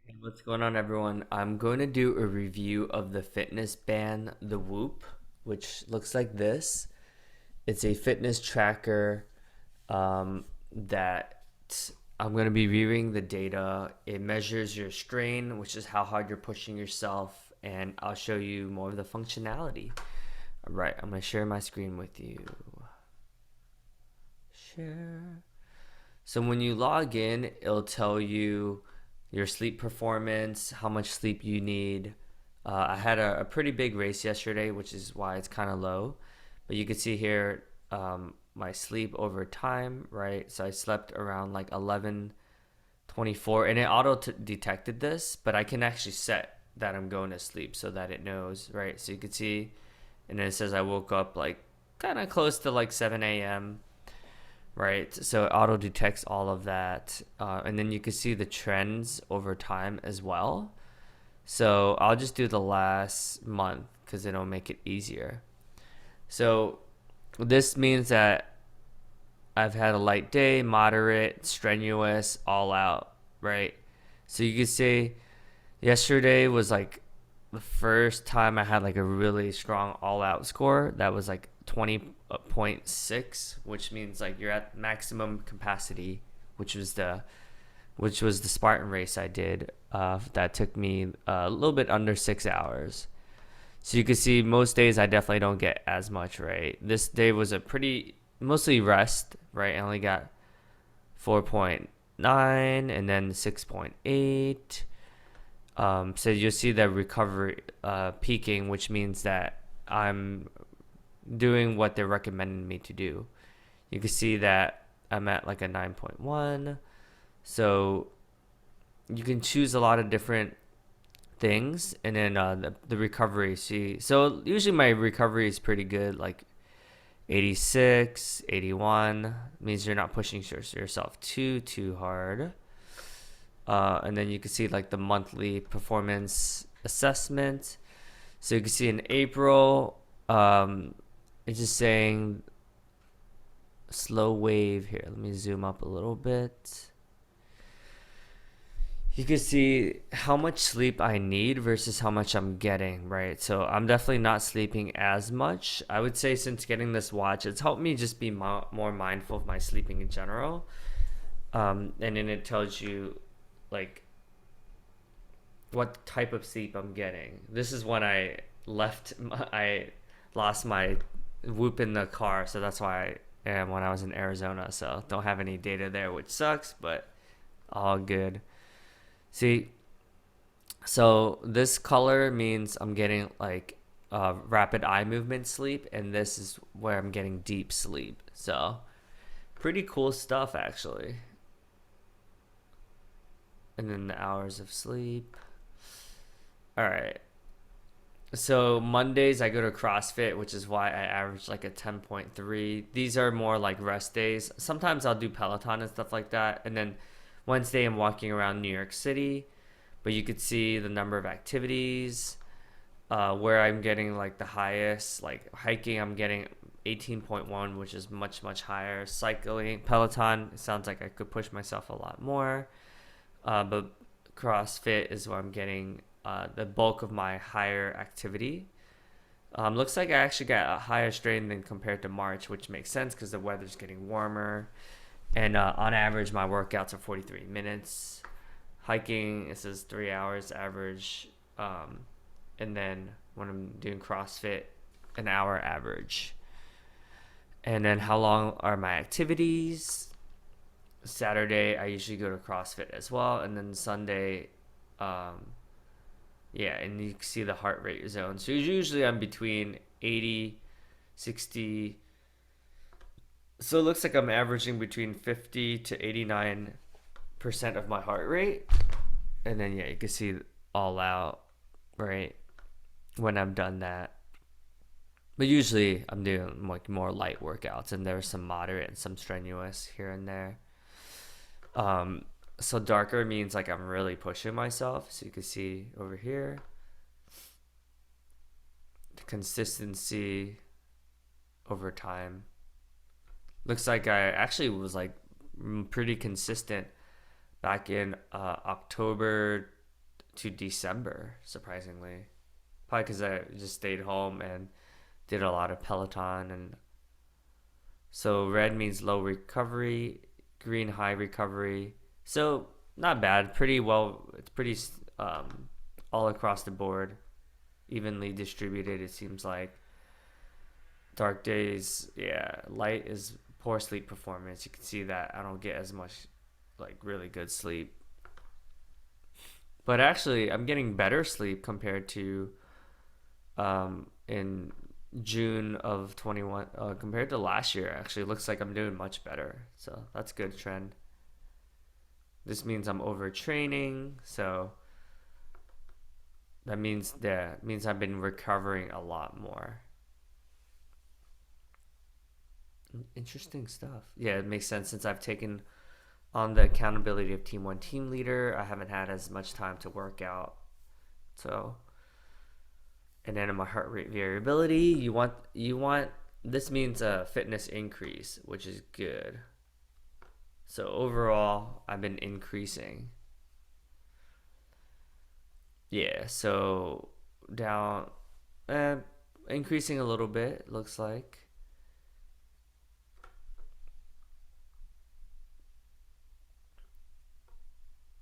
Hey, what's going on, everyone? I'm going to do a review of the fitness band, the Whoop, which looks like this. It's a fitness tracker that I'm going to be reviewing the data. It measures your strain, which is how hard you're pushing yourself, and I'll show you more of the functionality. All right, I'm going to share my screen with you. Share. So when you log in, it'll tell you your sleep performance, how much sleep you need. I had a pretty big race yesterday, which is why it's kind of low. But you can see here my sleep over time, right? So I slept around like 11:24, and it auto detected this, but I can actually set that I'm going to sleep so that it knows, right? So you can see, and then it says I woke up like kind of close to like 7 a.m., right? So it auto detects all of that. And then you can see the trends over time as well. So I'll just do the last month because it'll make it easier. So this means that I've had a light day, moderate, strenuous, all out, right? So you could say yesterday was like the first time I had like a really strong all out score that was like 20.6, which means like you're at maximum capacity, which was the Spartan race I did. That took me a little bit under 6 hours. So you can see most days I definitely don't get as much, right? This day was a pretty mostly rest, right? I only got 4.9 and then 6.8. So you'll see the recovery peaking, which means that I'm doing what they're recommending me to do. You can see that I'm at like a 9.1. So you can choose a lot of different things, and then the recovery. See, so usually my recovery is pretty good, like 86, 81. Means you're not pushing yourself too hard. And then you can see like the monthly performance assessment. So you can see in April, it's just saying slow wave here. Let me zoom up a little bit. You can see how much sleep I need versus how much I'm getting, right? So I'm definitely not sleeping as much. I would say since getting this watch, it's helped me just be more mindful of my sleeping in general. And then it tells you like what type of sleep I'm getting. This is when I lost my Whoop in the car, so that's why I am when I was in Arizona. So don't have any data there, which sucks, but all good. See, so this color means I'm getting like rapid eye movement sleep, and this is where I'm getting deep sleep. So pretty cool stuff actually. And then the hours of sleep. All right. So Mondays I go to CrossFit, which is why I average like a 10.3. These are more like rest days. Sometimes I'll do Peloton and stuff like that. And then Wednesday I'm walking around New York City, but you could see the number of activities, where I'm getting like the highest. Like hiking, I'm getting 18.1, which is much higher. Cycling, Peloton, it sounds like I could push myself a lot more. But CrossFit is where I'm getting the bulk of my higher activity. Looks like I actually got a higher strain than compared to March, which makes sense because the weather's getting warmer. And on average, my workouts are 43 minutes. Hiking, it says 3 hours average. And then when I'm doing CrossFit, an hour average. And then how long are my activities? Saturday, I usually go to CrossFit as well. And then Sunday, um, yeah, and you can see the heart rate zone. So usually I'm between 80, 60. So it looks like I'm averaging between 50 to 89% of my heart rate. And then, yeah, you can see all out, right? When I'm done that. But usually I'm doing like more light workouts, and there's some moderate and some strenuous here and there. Um, so darker means like I'm really pushing myself. So you can see over here the consistency over time. Looks like I actually was like pretty consistent back in October to December, surprisingly. Probably because I just stayed home and did a lot of Peloton. And so red means low recovery, green high recovery. So not bad, pretty well. It's pretty um, all across the board, evenly distributed. It seems like dark days, yeah, light is poor sleep performance. You can see that I don't get as much like really good sleep. But actually, I'm getting better sleep compared to in June of 21 compared to last year. Actually, it looks like I'm doing much better. So that's a good trend. This means I'm overtraining. So that means I've been recovering a lot more. Interesting stuff. Yeah, it makes sense since I've taken on the accountability of team one team leader. I haven't had as much time to work out. So, and then in my heart rate variability, you want this means a fitness increase, which is good. So overall, I've been increasing. Yeah, so down, uh, increasing a little bit. Looks like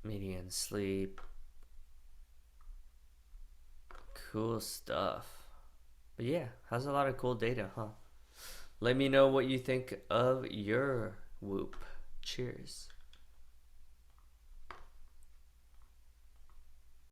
median sleep. Cool stuff. But yeah, has a lot of cool data, huh? Let me know what you think of your Whoop. Cheers.